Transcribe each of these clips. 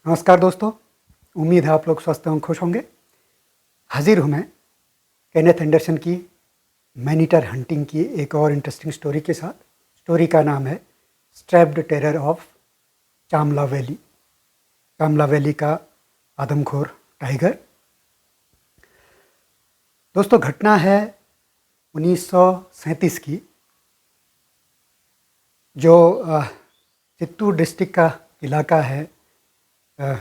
नमस्कार दोस्तों, उम्मीद है आप लोग स्वस्थ एवं खुश होंगे। हाजिर हूँ मैं केनेथ एंडरसन की मैनीटर हंटिंग की एक और इंटरेस्टिंग स्टोरी के साथ। स्टोरी का नाम है strapped terror of Chamla valley. Chamla valley का आदमखोर टाइगर। दोस्तों, घटना है 1937 की, जो चित्तूर डिस्ट्रिक्ट का इलाका है। अ,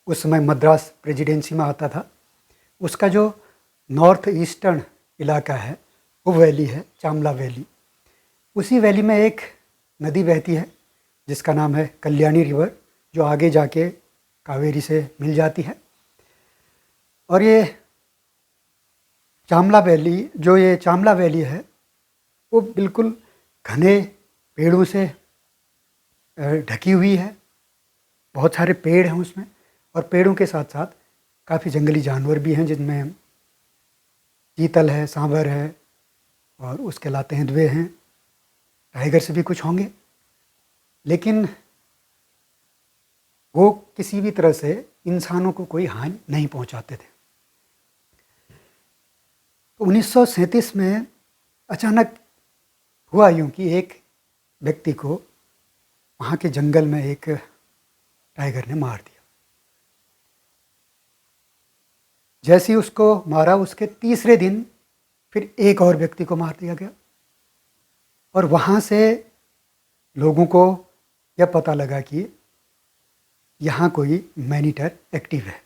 उस समय मद्रास प्रेसिडेंसी में आता था। उसका जो नॉर्थ ईस्टर्न इलाका है वो वैली है चामला वैली। उसी वैली में एक नदी बहती है जिसका नाम है कल्याणी रिवर, जो आगे जाके कावेरी से मिल जाती है। और ये चामला वैली है वो बिल्कुल घने पेड़ों से ढकी हुई है। बहुत सारे पेड़ हैं उसमें, और पेड़ों के साथ साथ काफ़ी जंगली जानवर भी हैं, जिनमें चीतल है, सांभर है, और उसके अलावा तेंदुए हैं। टाइगर से भी कुछ होंगे, लेकिन वो किसी भी तरह से इंसानों को कोई हानि नहीं पहुंचाते थे। तो 1937 में अचानक हुआ यूं कि एक व्यक्ति को वहाँ के जंगल में एक टाइगर ने मार दिया। जैसे ही उसको मारा, उसके तीसरे दिन फिर एक और व्यक्ति को मार दिया गया। और वहाँ से लोगों को यह पता लगा कि यहाँ कोई मैनीटर एक्टिव है।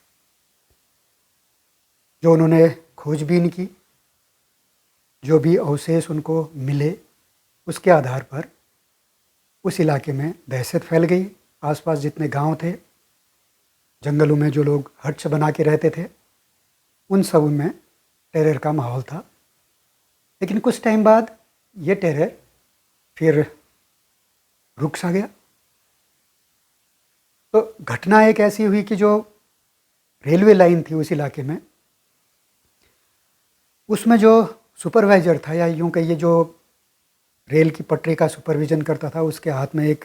जो उन्होंने खोजबीन की, जो भी अवशेष उनको मिले, उसके आधार पर उस इलाके में दहशत फैल गई। आसपास जितने गांव थे, जंगलों में जो लोग हट्स बना के रहते थे, उन सब में टेरर का माहौल था। लेकिन कुछ टाइम बाद ये टेरर फिर रुक सा गया। तो घटना एक ऐसी हुई कि जो रेलवे लाइन थी उस इलाके में, उसमें जो सुपरवाइज़र था, या यूँ कहिए जो रेल की पटरी का सुपरविज़न करता था, उसके हाथ में एक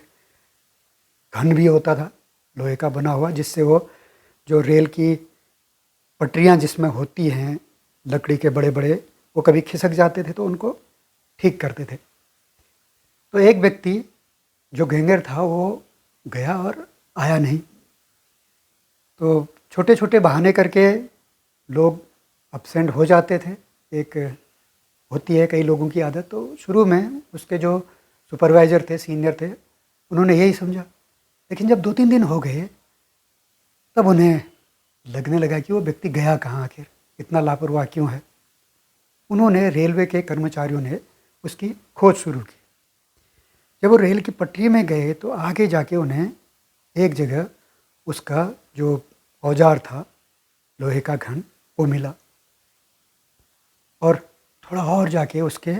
घन भी होता था, लोहे का बना हुआ, जिससे वो जो रेल की पटरियाँ जिसमें होती हैं लकड़ी के बड़े बड़े, वो कभी खिसक जाते थे तो उनको ठीक करते थे। तो एक व्यक्ति जो गैंगर था वो गया और आया नहीं। तो छोटे छोटे बहाने करके लोग अब्सेंट हो जाते थे। एक होती है कई लोगों की आदत। तो शुरू में उसके जो सुपरवाइज़र थे, सीनियर थे, उन्होंने यही समझा। लेकिन जब 2-3 दिन हो गए, तब उन्हें लगने लगा कि वो व्यक्ति गया कहाँ, आखिर इतना लापरवाह क्यों है। उन्होंने, रेलवे के कर्मचारियों ने उसकी खोज शुरू की। जब वो रेल की पटरी में गए तो आगे जाके उन्हें एक जगह उसका जो औजार था, लोहे का घन, वो मिला। और थोड़ा और जाके उसके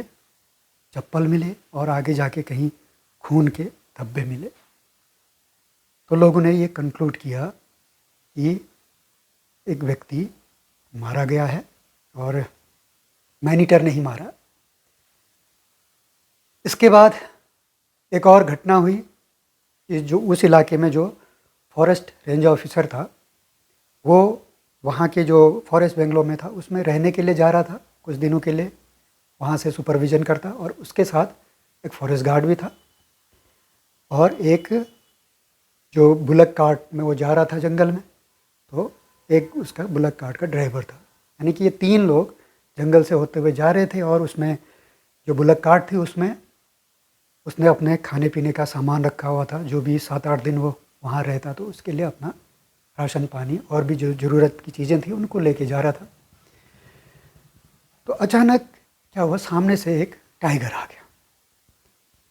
चप्पल मिले, और आगे जाके कहीं खून के धब्बे मिले। तो लोगों ने ये कंक्लूड किया कि एक व्यक्ति मारा गया है, और मैनीटर नहीं मारा। इसके बाद एक और घटना हुई कि जो उस इलाके में जो फॉरेस्ट रेंज ऑफिसर था, वो वहाँ के जो फॉरेस्ट बेंगलो में था उसमें रहने के लिए जा रहा था कुछ दिनों के लिए, वहाँ से सुपरविज़न करता। और उसके साथ एक फॉरेस्ट गार्ड भी था, और एक जो बुलक कार्ट में वो जा रहा था जंगल में, तो एक उसका बुलक कार्ट का ड्राइवर था। यानी कि ये 3 लोग जंगल से होते हुए जा रहे थे, और उसमें जो बुलक कार्ट थी उसमें उसने अपने खाने पीने का सामान रखा हुआ था। जो भी 7-8 दिन वो वहाँ रहता, तो उसके लिए अपना राशन पानी और भी जो ज़रूरत की चीज़ें थी उनको लेके जा रहा था। तो अचानक क्या हुआ, सामने से एक टाइगर आ गया।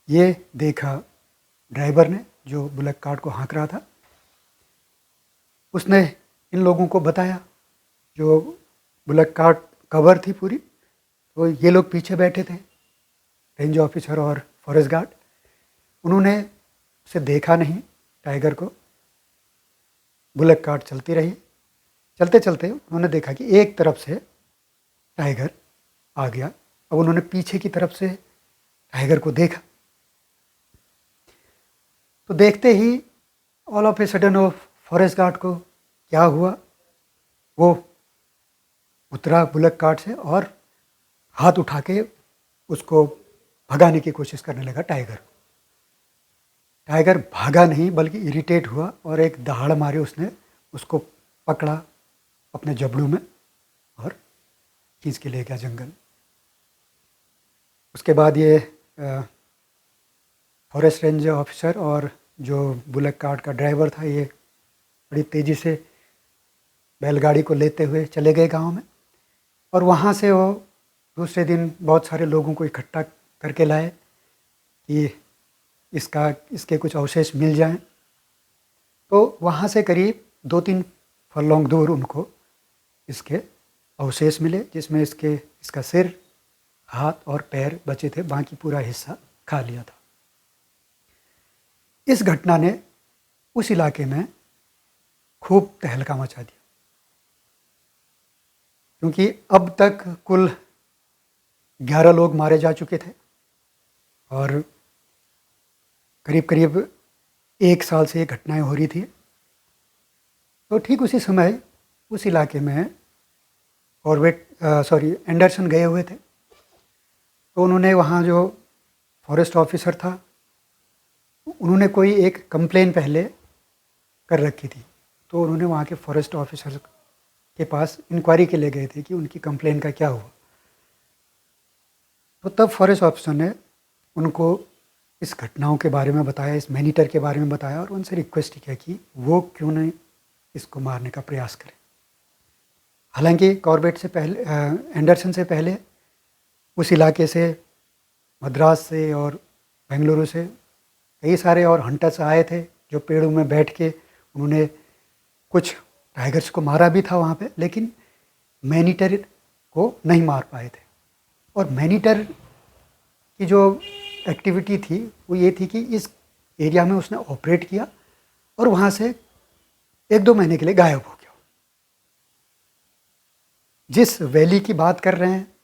ये देखा ड्राइवर ने, जो बुलक कार्ट को हाँक रहा था। उसने इन लोगों को बताया, जो बुलक कार्ट कवर थी पूरी, तो ये लोग पीछे बैठे थे, रेंज ऑफिसर और फॉरेस्ट गार्ड। उन्होंने उसे देखा नहीं, टाइगर को। बुलक कार्ट चलती रही। चलते चलते उन्होंने देखा कि एक तरफ से टाइगर आ गया। अब उन्होंने पीछे की तरफ से टाइगर को देखा। तो देखते ही ऑल ऑफ ए सडन वो फॉरेस्ट गार्ड को क्या हुआ, वो उतरा बुलक कार्ट से और हाथ उठा के उसको भगाने की कोशिश करने लगा टाइगर। टाइगर भागा नहीं बल्कि इरिटेट हुआ और एक दहाड़ मारे उसने उसको पकड़ा अपने जबड़ों में और खींच के ले गया जंगल। उसके बाद ये फॉरेस्ट रेंज ऑफिसर और जो बुलक कार्ट का ड्राइवर था, ये बड़ी तेज़ी से बैलगाड़ी को लेते हुए चले गए गांव में और वहाँ से वो दूसरे दिन बहुत सारे लोगों को इकट्ठा करके लाए कि इसके कुछ अवशेष मिल जाएं। तो वहाँ से करीब 2-3 फरलॉन्ग दूर उनको इसके अवशेष मिले, जिसमें इसका सिर, हाथ और पैर बचे थे, बाकी पूरा हिस्सा खा लिया था। इस घटना ने उस इलाके में खूब तहलका मचा दिया, क्योंकि अब तक कुल 11 लोग मारे जा चुके थे और करीब करीब 1 साल से ये घटनाएं हो रही थी। तो ठीक उसी समय उस इलाके में एंडरसन गए हुए थे। तो उन्होंने वहाँ जो फॉरेस्ट ऑफिसर था, उन्होंने कोई एक कंप्लेन पहले कर रखी थी। तो उन्होंने वहाँ के फॉरेस्ट ऑफिसर के पास इंक्वायरी के लिए गए थे कि उनकी कंप्लेन का क्या हुआ। तो तब फॉरेस्ट ऑफिसर ने उनको इस घटनाओं के बारे में बताया, इस मैनीटर के बारे में बताया और उनसे रिक्वेस्ट किया कि वो क्यों नहीं इसको मारने का प्रयास करें। हालांकि कॉर्बेट से पहले, एंडरसन से पहले उस इलाके से, मद्रास से और बेंगलुरु से कई सारे और हंटर्स आए थे जो पेड़ों में बैठ के उन्होंने कुछ टाइगर्स को मारा भी था वहाँ पे, लेकिन मैनीटर को नहीं मार पाए थे। और मैनीटर की जो एक्टिविटी थी वो ये थी कि इस एरिया में उसने ऑपरेट किया और वहाँ से 1-2 महीने के लिए गायब हो गया। जिस वैली की बात कर रहे हैं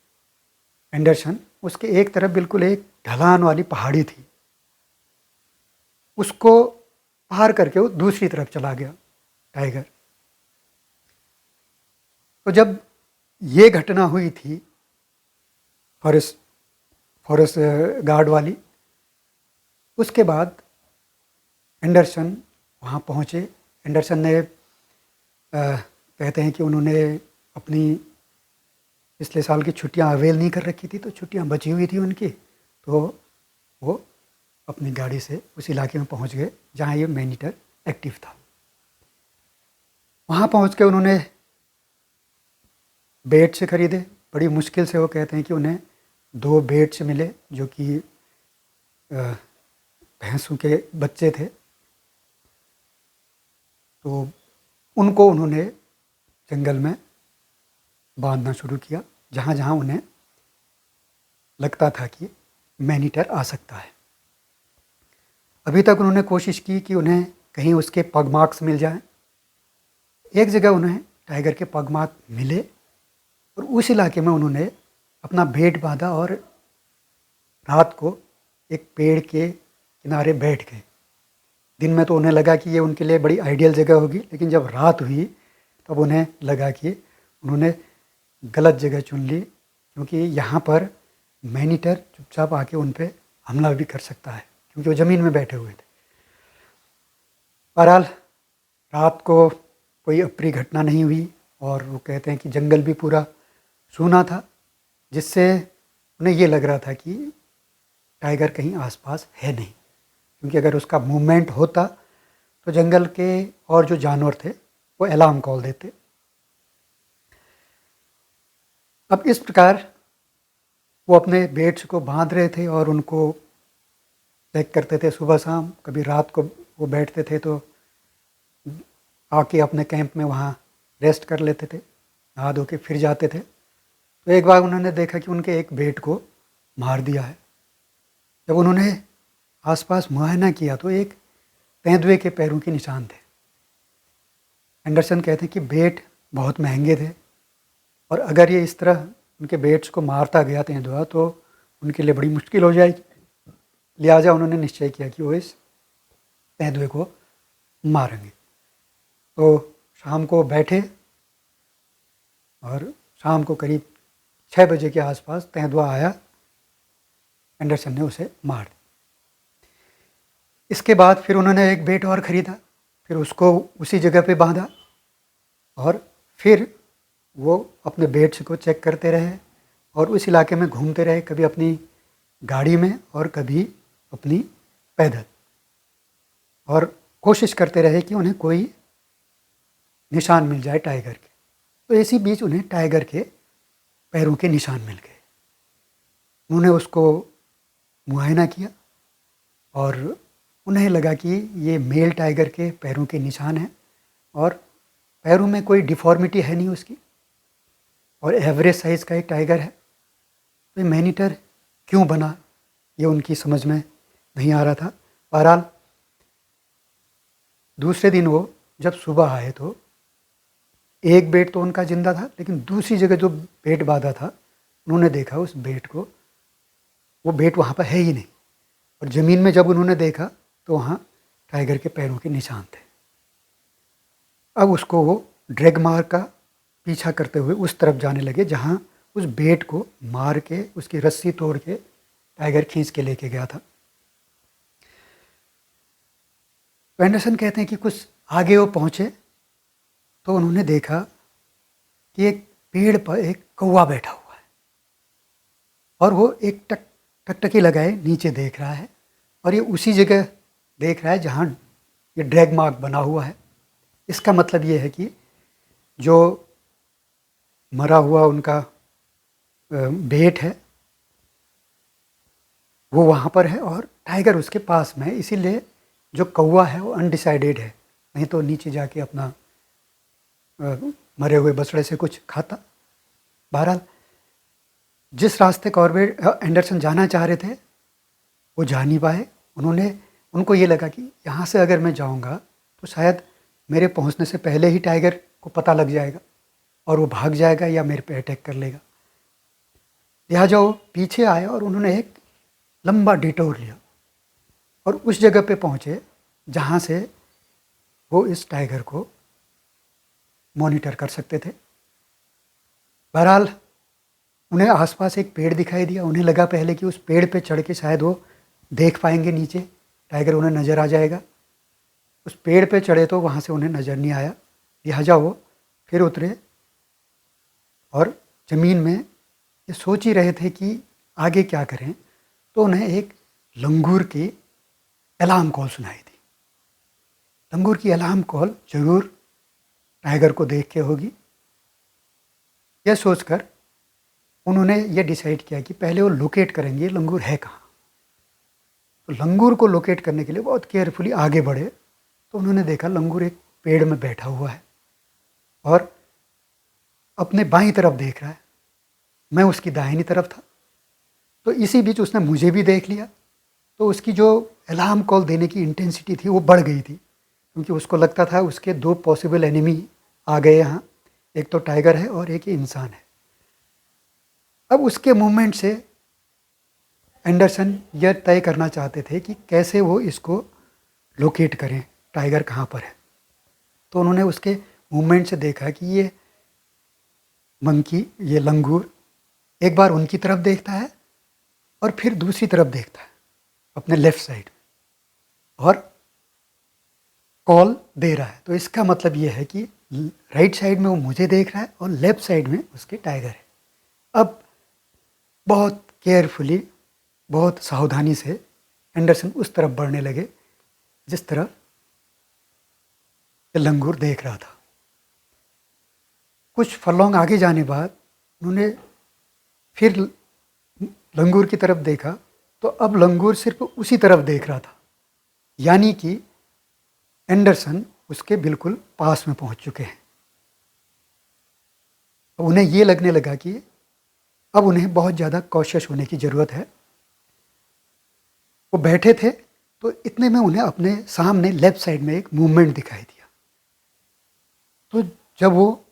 एंडरसन, उसके एक तरफ बिल्कुल एक ढलान वाली पहाड़ी थी, उसको पार करके वो दूसरी तरफ चला गया टाइगर। तो जब ये घटना हुई थी फॉरेस्ट गार्ड वाली, उसके बाद एंडरसन वहाँ पहुँचे। एंडरसन ने कहते हैं कि उन्होंने अपनी पिछले साल की छुट्टियाँ अवेल नहीं कर रखी थी, तो छुट्टियाँ बची हुई थी उनकी, तो वो अपनी गाड़ी से उस इलाके में पहुँच गए जहाँ ये मैनीटर एक्टिव था। वहाँ पहुँच के उन्होंने बेट्स खरीदे। बड़ी मुश्किल से वो कहते हैं कि उन्हें 2 बेट्स मिले जो कि भैंसों के बच्चे थे। तो उनको उन्होंने जंगल में बांधना शुरू किया जहाँ जहाँ उन्हें लगता था कि मैनीटर आ सकता है। अभी तक उन्होंने कोशिश की कि उन्हें कहीं उसके पग मार्क्स मिल जाएं। एक जगह उन्हें टाइगर के पग मार्क मिले और उस इलाके में उन्होंने अपना भेंट बांधा और रात को एक पेड़ के किनारे बैठ गए। दिन में तो उन्हें लगा कि ये उनके लिए बड़ी आइडियल जगह होगी, लेकिन जब रात हुई तब उन्हें लगा कि उन्होंने गलत जगह चुन ली, क्योंकि यहाँ पर मैनीटर चुपचाप आके उन पर हमला भी कर सकता है, क्योंकि वो ज़मीन में बैठे हुए थे। बहरहाल रात को कोई अप्रिय घटना नहीं हुई और वो कहते हैं कि जंगल भी पूरा सूना था, जिससे उन्हें ये लग रहा था कि टाइगर कहीं आसपास है नहीं, क्योंकि अगर उसका मूवमेंट होता तो जंगल के और जो जानवर थे वो अलार्म कॉल देते। अब इस प्रकार वो अपने बेट्स को बांध रहे थे और उनको चेक करते थे सुबह शाम। कभी रात को वो बैठते थे तो आके अपने कैंप में वहाँ रेस्ट कर लेते थे, नहा धो के फिर जाते थे। तो एक बार उन्होंने देखा कि उनके एक बेट को मार दिया है। जब उन्होंने आसपास मुआयना किया तो एक तेंदुए के पैरों के निशान थे। एंडरसन कहते हैं कि बेट बहुत महंगे थे और अगर ये इस तरह उनके बेट्स को मारता गया तेंदुआ तो उनके लिए बड़ी मुश्किल हो जाएगी। लिहाजा उन्होंने निश्चय किया कि वो इस तेंदुए को मारेंगे। तो शाम को बैठे और शाम को करीब 6 बजे के आसपास तेंदुआ आया, एंडरसन ने उसे मार दिया। इसके बाद फिर उन्होंने एक बेट और ख़रीदा, फिर उसको उसी जगह पे बांधा और फिर वो अपने बेट्स को चेक करते रहे और उस इलाके में घूमते रहे, कभी अपनी गाड़ी में और कभी अपनी पैदल, और कोशिश करते रहे कि उन्हें कोई निशान मिल जाए टाइगर के। तो इसी बीच उन्हें टाइगर के पैरों के निशान मिल गए। उन्होंने उसको मुआयना किया और उन्हें लगा कि ये मेल टाइगर के पैरों के निशान हैं और पैरों में कोई डिफॉर्मिटी है नहीं उसकी, और एवरेज साइज़ का एक टाइगर है। तो ये मैनीटर क्यों बना, ये उनकी समझ में नहीं आ रहा था। बहरहाल दूसरे दिन वो जब सुबह आए तो एक बेट तो उनका जिंदा था, लेकिन दूसरी जगह जो बेट बांधा था उन्होंने देखा उस बेट को, वो बेट वहाँ पर है ही नहीं, और ज़मीन में जब उन्होंने देखा तो वहाँ टाइगर के पैरों के निशान थे। अब उसको वो ड्रैग मार का पीछा करते हुए उस तरफ जाने लगे जहाँ उस बेट को मार के उसकी रस्सी तोड़ के टाइगर खींच के लेके गया था। तो एंडरसन कहते हैं कि कुछ आगे वो पहुँचे तो उन्होंने देखा कि एक पेड़ पर एक कौवा बैठा हुआ है और वो एक टकटकी लगाए नीचे देख रहा है, और ये उसी जगह देख रहा है जहाँ ये ड्रैग मार्क बना हुआ है। इसका मतलब ये है कि जो मरा हुआ उनका बेट है वो वहाँ पर है और टाइगर उसके पास में है, इसीलिए जो कौवा है वो अनडिसाइडेड है, नहीं तो नीचे जाके अपना मरे हुए बछड़े से कुछ खाता। बहरहाल जिस रास्ते कॉर्बेट एंडरसन जाना चाह रहे थे वो जा नहीं पाए। उनको ये लगा कि यहाँ से अगर मैं जाऊँगा तो शायद मेरे पहुँचने से पहले ही टाइगर को पता लग जाएगा और वो भाग जाएगा या मेरे पे अटैक कर लेगा। लिहाजा वो पीछे आए और उन्होंने एक लंबा डिटोर लिया और उस जगह पे पहुँचे जहाँ से वो इस टाइगर को मॉनिटर कर सकते थे। बहरहाल उन्हें आसपास एक पेड़ दिखाई दिया, उन्हें लगा पहले कि उस पेड़ पे चढ़ के शायद वो देख पाएंगे नीचे, टाइगर उन्हें नज़र आ जाएगा। उस पेड़ पे चढ़े तो वहाँ से उन्हें नज़र नहीं आया, लिहाजा वो फिर उतरे और ज़मीन में ये सोच ही रहे थे कि आगे क्या करें, तो उन्हें एक लंगूर की अलार्म कॉल सुनाई दी। लंगूर की अलार्म कॉल जरूर टाइगर को देख के होगी। यह सोचकर उन्होंने ये डिसाइड किया कि पहले वो लोकेट करेंगे लंगूर है कहाँ। तो लंगूर को लोकेट करने के लिए बहुत केयरफुली आगे बढ़े तो उन्होंने देखा लंगूर एक पेड़ में बैठा हुआ है और अपने बाईं तरफ देख रहा है। मैं उसकी दाहिनी तरफ था, तो इसी बीच उसने मुझे भी देख लिया। तो उसकी जो अलार्म कॉल देने की इंटेंसिटी थी वो बढ़ गई थी, क्योंकि उसको लगता था उसके दो पॉसिबल एनिमी आ गए यहाँ, एक तो टाइगर है और एक इंसान है। अब उसके मूवमेंट से एंडरसन यह तय करना चाहते थे कि कैसे वो इसको लोकेट करें, टाइगर कहाँ पर है। तो उन्होंने उसके मूवमेंट से देखा कि ये मंकी, ये लंगूर एक बार उनकी तरफ देखता है और फिर दूसरी तरफ देखता है अपने लेफ्ट साइड और कॉल दे रहा है। तो इसका मतलब ये है कि राइट साइड में वो मुझे देख रहा है और लेफ्ट साइड में उसके टाइगर है। अब बहुत केयरफुली, बहुत सावधानी से एंडरसन उस तरफ बढ़ने लगे जिस तरफ लंगूर देख रहा था। कुछ फरलॉन्ग आगे जाने बाद उन्होंने फिर लंगूर की तरफ देखा, तो अब लंगूर सिर्फ उसी तरफ देख रहा था, यानी कि एंडरसन उसके बिल्कुल पास में पहुंच चुके हैं। तो उन्हें ये लगने लगा कि अब उन्हें बहुत ज़्यादा कॉशियस होने की ज़रूरत है। वो बैठे थे तो इतने में उन्हें अपने सामने लेफ्ट साइड में एक मूवमेंट दिखाई दिया। तो जब वो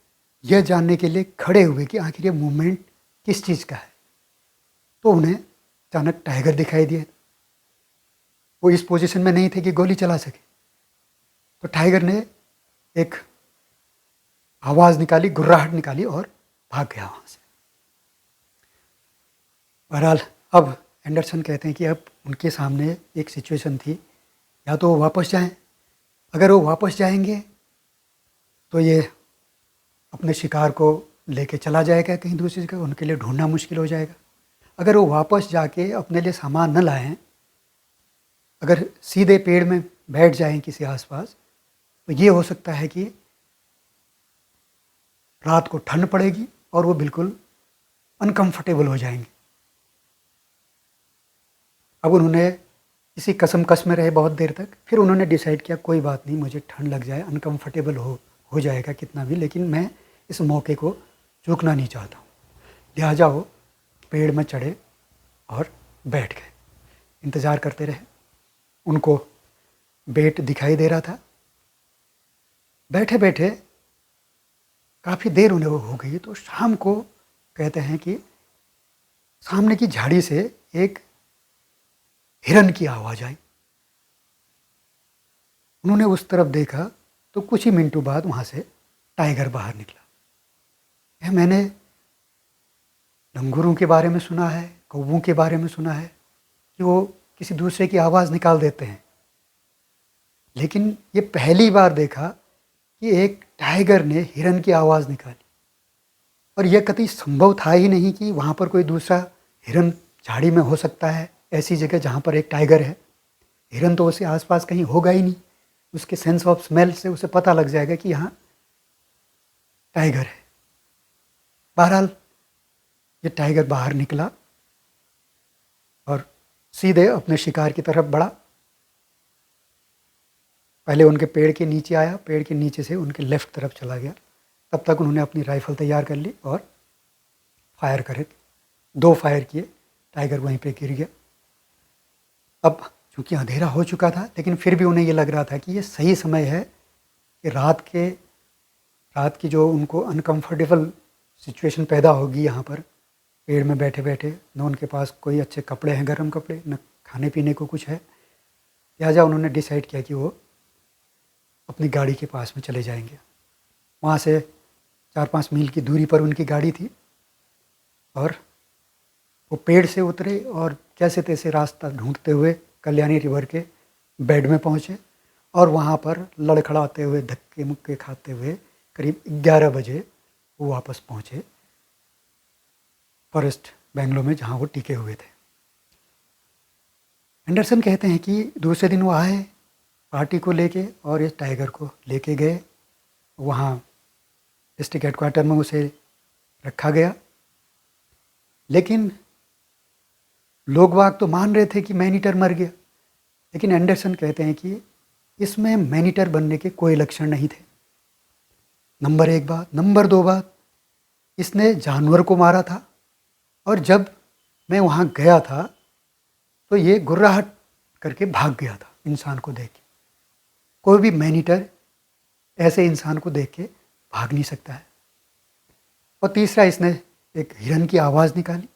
यह जानने के लिए खड़े हुए कि आखिर ये मूवमेंट किस चीज़ का है, तो उन्हें अचानक टाइगर दिखाई दिया। वो इस पोजीशन में नहीं थे कि गोली चला सके। तो टाइगर ने एक आवाज़ निकाली, गुर्राहट निकाली और भाग गया वहाँ से। बहरहाल अब एंडरसन कहते हैं कि अब उनके सामने एक सिचुएशन थी, या तो वो वापस जाएं। अगर वो वापस जाएंगे तो ये अपने शिकार को लेके चला जाएगा कहीं दूसरी जगह, उनके लिए ढूंढना मुश्किल हो जाएगा। अगर वो वापस जाके अपने लिए सामान न लाएं, अगर सीधे पेड़ में बैठ जाएं किसी आसपास, तो ये हो सकता है कि रात को ठंड पड़ेगी और वो बिल्कुल अनकंफर्टेबल हो जाएंगे। अब उन्होंने इसी कसमकस में रहे बहुत देर तक, फिर उन्होंने डिसाइड किया कोई बात नहीं, मुझे ठंड लग जाए, अनकंफर्टेबल हो जाएगा कितना भी, लेकिन मैं इस मौके को चूकना नहीं चाहता हूँ। लिहाजा वो पेड़ में चढ़े और बैठ गए, इंतज़ार करते रहे। उनको बेट दिखाई दे रहा था। बैठे बैठे काफ़ी देर उन्हें हो गई, तो शाम को कहते हैं कि सामने की झाड़ी से एक हिरन की आवाज़ आई। उन्होंने उस तरफ देखा तो कुछ ही मिनटों बाद वहाँ से टाइगर बाहर निकला। यह मैंने लंगूरों के बारे में सुना है, कौवों के बारे में सुना है कि वो किसी दूसरे की आवाज़ निकाल देते हैं, लेकिन ये पहली बार देखा कि एक टाइगर ने हिरन की आवाज़ निकाली। और यह कतई संभव था ही नहीं कि वहाँ पर कोई दूसरा हिरन झाड़ी में हो सकता है, ऐसी जगह जहाँ पर एक टाइगर है। हिरन तो उसे आसपास कहीं होगा ही नहीं, उसके सेंस ऑफ स्मेल से उसे पता लग जाएगा कि यहाँ टाइगर है। बहरहाल ये टाइगर बाहर निकला और सीधे अपने शिकार की तरफ बढ़ा। पहले उनके पेड़ के नीचे आया, पेड़ के नीचे से उनके लेफ़्ट तरफ चला गया। तब तक उन्होंने अपनी राइफ़ल तैयार कर ली और फायर करे। 2 फायर किए, टाइगर वहीं पे गिर गया। अब चूँकि अंधेरा हो चुका था, लेकिन फिर भी उन्हें ये लग रहा था कि ये सही समय है कि रात की जो उनको अनकंफर्टेबल सिचुएशन पैदा होगी यहाँ पर पेड़ में बैठे बैठे, न उनके पास कोई अच्छे कपड़े हैं, गर्म कपड़े, न खाने पीने को कुछ है। लिहाजा उन्होंने डिसाइड किया कि वो अपनी गाड़ी के पास में चले जाएंगे। वहाँ से 4-5 मील की दूरी पर उनकी गाड़ी थी और वो पेड़ से उतरे और कैसे तैसे रास्ता ढूंढते हुए कल्याणी रिवर के बेड में पहुँचे और वहाँ पर लड़खड़ाते हुए, धक्के मुक्के खाते हुए करीब 11 बजे वो वापस पहुँचे फॉरेस्ट बेंगलो में, जहाँ वो टिके हुए थे। एंडरसन कहते हैं कि दूसरे दिन वो आए पार्टी को लेके और इस टाइगर को लेके गए। वहाँ डिस्ट्रिक्ट हेडक्वार्टर में उसे रखा गया, लेकिन लोग वाग तो मान रहे थे कि मैनीटर मर गया, लेकिन एंडरसन कहते हैं कि इसमें मैनीटर बनने के कोई लक्षण नहीं थे। नंबर 1 बात। नंबर 2 बात, इसने जानवर को मारा था और जब मैं वहाँ गया था तो ये गुर्राहट करके भाग गया था इंसान को देख के। कोई भी मैनीटर ऐसे इंसान को देख के भाग नहीं सकता है। और तीसरा, इसने एक हिरन की आवाज़ निकाली।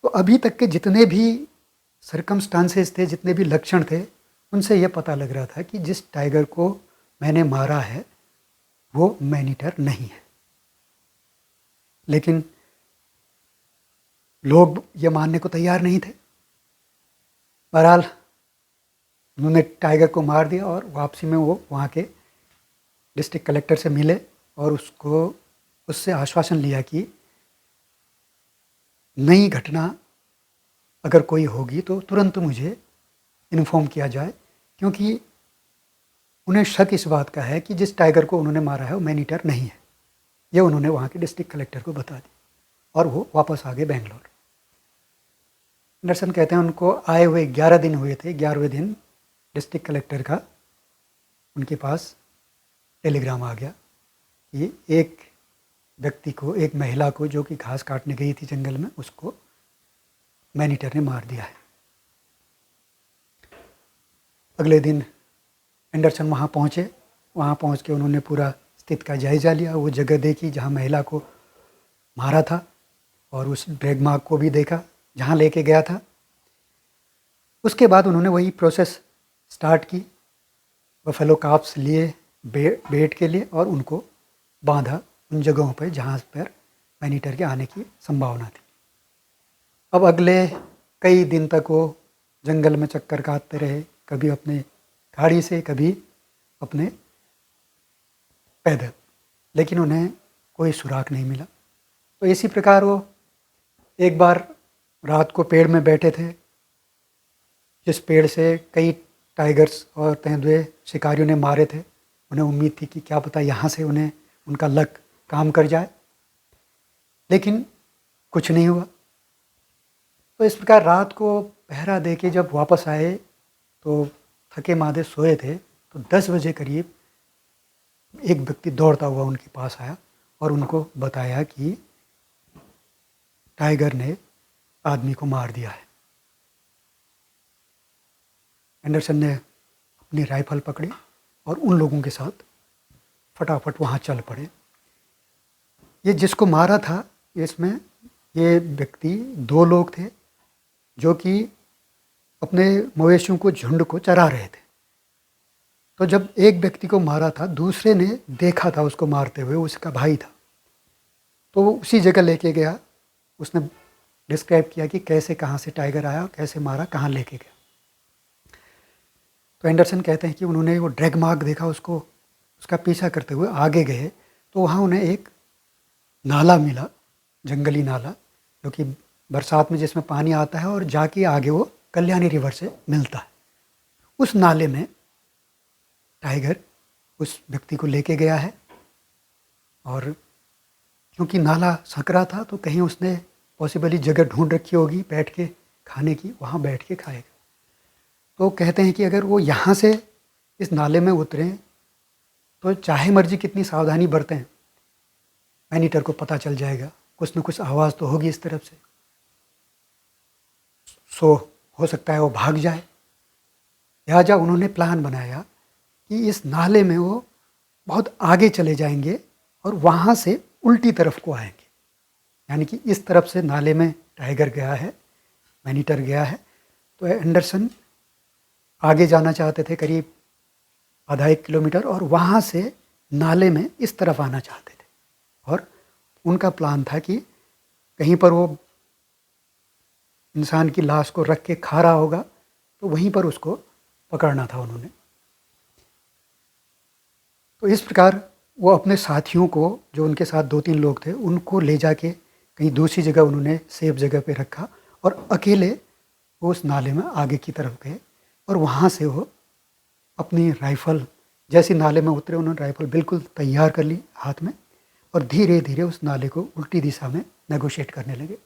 तो अभी तक के जितने भी सर्कमस्टांसेस थे, जितने भी लक्षण थे, उनसे यह पता लग रहा था कि जिस टाइगर को मैंने मारा है वो मैनीटर नहीं है। लेकिन लोग ये मानने को तैयार नहीं थे। बहरहाल उन्होंने टाइगर को मार दिया और वापसी में वो वहाँ के डिस्ट्रिक्ट कलेक्टर से मिले और उससे आश्वासन लिया कि नई घटना अगर कोई होगी तो तुरंत मुझे इन्फॉर्म किया जाए, क्योंकि उन्हें शक इस बात का है कि जिस टाइगर को उन्होंने मारा है वो मैनीटर नहीं है। ये उन्होंने वहाँ के डिस्ट्रिक्ट कलेक्टर को बता दी और वो वापस आ गए बेंगलोर। एंडरसन कहते हैं उनको आए हुए 11 दिन हुए थे। 11वें दिन डिस्ट्रिक्ट कलेक्टर का उनके पास टेलीग्राम आ गया कि एक व्यक्ति को, एक महिला को जो कि घास काटने गई थी जंगल में, उसको मैनीटर ने मार दिया है। अगले दिन एंडरसन वहाँ पहुँचे। वहाँ पहुँच के उन्होंने पूरा स्थिति का जायज़ा लिया। वो जगह देखी जहाँ महिला को मारा था और उस ड्रैग मार्क को भी देखा जहाँ लेके गया था। उसके बाद उन्होंने वही प्रोसेस स्टार्ट की। बफेलो काप्स लिए बेट के लिए और उनको बांधा उन जगहों पर जहाँ पर मैनीटर के आने की संभावना थी। अब अगले कई दिन तक वो जंगल में चक्कर काटते रहे, कभी अपने गाड़ी से, कभी अपने पैदल, लेकिन उन्हें कोई सुराग नहीं मिला। तो इसी प्रकार वो एक बार रात को पेड़ में बैठे थे, जिस पेड़ से कई टाइगर्स और तेंदुए शिकारियों ने मारे थे। उन्हें उम्मीद थी कि क्या पता यहाँ से उन्हें उनका लक काम कर जाए, लेकिन कुछ नहीं हुआ। तो इस प्रकार रात को पहरा दे के जब वापस आए तो थके मादे सोए थे, तो 10 बजे करीब एक व्यक्ति दौड़ता हुआ उनके पास आया और उनको बताया कि टाइगर ने आदमी को मार दिया है। एंडरसन ने अपनी राइफल पकड़ी और उन लोगों के साथ फटाफट वहाँ चल पड़े। ये जिसको मारा था, इसमें ये व्यक्ति 2 लोग थे जो कि अपने मवेशियों को, झुंड को चरा रहे थे। तो जब एक व्यक्ति को मारा था, दूसरे ने देखा था उसको मारते हुए, उसका भाई था, तो वो उसी जगह लेके गया। उसने डिस्क्राइब किया कि कैसे, कहाँ से टाइगर आया, कैसे मारा, कहाँ लेके गया। तो एंडरसन कहते हैं कि उन्होंने वो ड्रैग मार्क देखा, उसको उसका पीछा करते हुए आगे गए तो वहाँ उन्हें एक नाला मिला, जंगली नाला, जो कि बरसात में जिसमें पानी आता है और जाके आगे वो कल्याणी रिवर से मिलता है। उस नाले में टाइगर उस व्यक्ति को लेके गया है और क्योंकि नाला सकरा था तो कहीं उसने पॉसिबली जगह ढूंढ रखी होगी बैठ के खाने की, वहाँ बैठ के खाएगा। तो कहते हैं कि अगर वो यहाँ से इस नाले में उतरें तो चाहे मर्जी कितनी सावधानी बरतें, मैनीटर को पता चल जाएगा, कुछ न कुछ आवाज़ तो होगी इस तरफ से, सो हो सकता है वो भाग जाए। लिहाजा उन्होंने प्लान बनाया कि इस नाले में वो बहुत आगे चले जाएंगे और वहाँ से उल्टी तरफ को आएंगे, यानी कि इस तरफ से नाले में टाइगर गया है, मैनीटर गया है, तो एंडरसन आगे जाना चाहते थे करीब आधा 1 किलोमीटर, और वहाँ से नाले में इस तरफ आना चाहते थे। और उनका प्लान था कि कहीं पर वो इंसान की लाश को रख के खा रहा होगा तो वहीं पर उसको पकड़ना था उन्होंने। तो इस प्रकार वो अपने साथियों को, जो उनके साथ 2-3 लोग थे, उनको ले जाके कहीं दूसरी जगह उन्होंने सेफ जगह पे रखा और अकेले वो उस नाले में आगे की तरफ गए और वहाँ से वो अपनी राइफ़ल, जैसे नाले में उतरे उन्होंने राइफ़ल बिल्कुल तैयार कर ली हाथ में और धीरे धीरे उस नाले को उल्टी दिशा में नेगोशिएट करने लगे।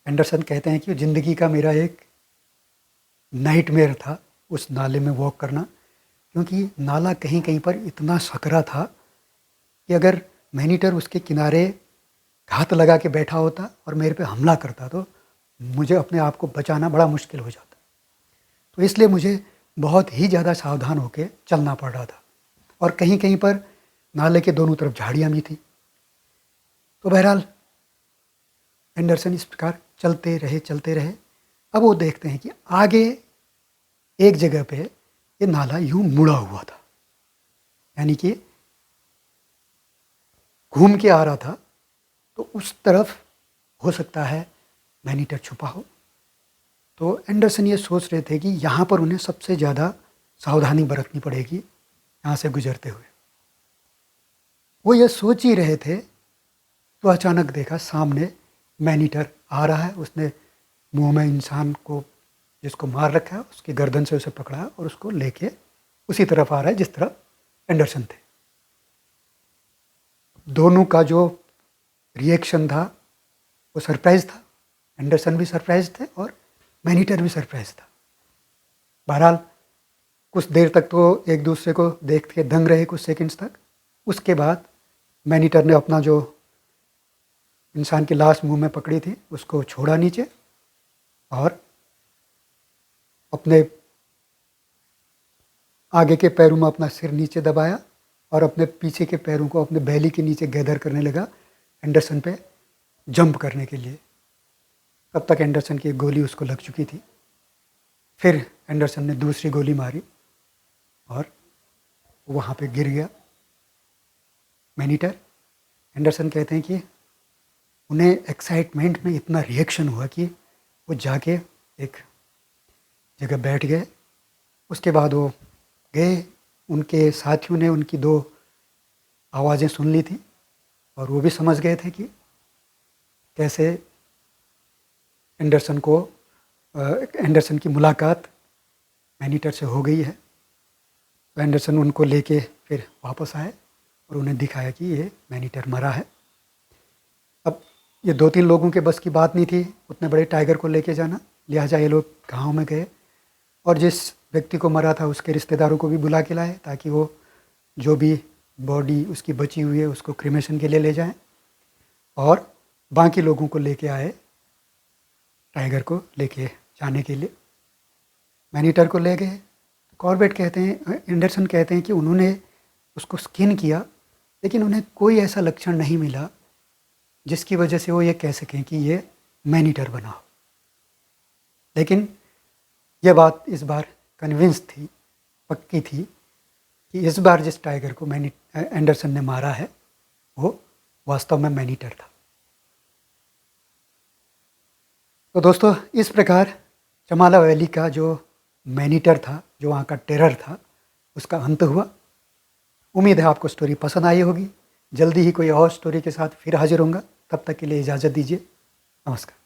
एंडरसन कहते हैं कि ज़िंदगी का मेरा एक नाइटमेयर था उस नाले में वॉक करना, क्योंकि नाला कहीं कहीं पर इतना सकरा था कि अगर मैनीटर उसके किनारे घात लगा के बैठा होता और मेरे पे हमला करता तो मुझे अपने आप को बचाना बड़ा मुश्किल हो जाता। तो इसलिए मुझे बहुत ही ज़्यादा सावधान होकर चलना पड़ रहा था और कहीं कहीं पर नाले के दोनों तरफ झाड़ियाँ भी थी। तो बहरहाल एंडरसन इस प्रकार चलते रहे। अब वो देखते हैं कि आगे एक जगह पे ये नाला यूं मुड़ा हुआ था, यानी कि घूम के आ रहा था, तो उस तरफ हो सकता है मैनीटर छुपा हो। तो एंडरसन ये सोच रहे थे कि यहाँ पर उन्हें सबसे ज़्यादा सावधानी बरतनी पड़ेगी यहाँ से गुजरते हुए। वो ये सोच ही रहे थे तो अचानक देखा सामने मैनीटर आ रहा है। उसने मुंह में इंसान को जिसको मार रखा है उसकी गर्दन से उसे पकड़ा और उसको लेके उसी तरफ आ रहा है जिस तरफ एंडरसन थे। दोनों का जो रिएक्शन था वो सरप्राइज था। एंडरसन भी सरप्राइज थे और मैनीटर भी सरप्राइज था। बहरहाल कुछ देर तक तो एक दूसरे को देख के दंग रहे, कुछ सेकंड्स तक। उसके बाद मैनीटर ने अपना जो इंसान की लाश मुंह में पकड़ी थी उसको छोड़ा नीचे और अपने आगे के पैरों में अपना सिर नीचे दबाया और अपने पीछे के पैरों को अपने बैली के नीचे गैदर करने लगा एंडरसन पे जंप करने के लिए। तब तक एंडरसन की एक गोली उसको लग चुकी थी। फिर एंडरसन ने दूसरी गोली मारी और वहाँ पे गिर गया। मैनीटर। एंडरसन कहते हैं कि उन्हें एक्साइटमेंट में इतना रिएक्शन हुआ कि वो जाके एक जगह बैठ गए। उसके बाद वो गए, उनके साथियों ने उनकी दो आवाज़ें सुन ली थी और वो भी समझ गए थे कि कैसे एंडरसन की मुलाकात मैनीटर से हो गई है। तो एंडरसन उनको लेके फिर वापस आए और उन्हें दिखाया कि ये मैनीटर मरा है। अब ये 2-3 लोगों के बस की बात नहीं थी उतने बड़े टाइगर को लेके जाना, लिहाजा ये लोग गाँव में गए और जिस व्यक्ति को मरा था उसके रिश्तेदारों को भी बुला के लाए ताकि वो जो भी बॉडी उसकी बची हुई है उसको क्रिमेशन के लिए ले जाएं और बाकी लोगों को लेके आए टाइगर को लेके जाने के लिए। मैनीटर को ले गए। कॉर्बेट कहते हैं, एंडरसन कहते हैं कि उन्होंने उसको स्किन किया लेकिन उन्हें कोई ऐसा लक्षण नहीं मिला जिसकी वजह से वो ये कह सकें कि ये मैनीटर बना हो। लेकिन यह बात इस बार कन्विंस थी, पक्की थी कि इस बार जिस टाइगर को एंडरसन ने मारा है वो वास्तव में मैनीटर था। तो दोस्तों, इस प्रकार चमाला वैली का जो मैनीटर था, जो वहाँ का टेरर था, उसका अंत हुआ। उम्मीद है आपको स्टोरी पसंद आई होगी। जल्दी ही कोई और स्टोरी के साथ फिर हाजिर होऊंगा। तब तक के लिए इजाज़त दीजिए। नमस्कार।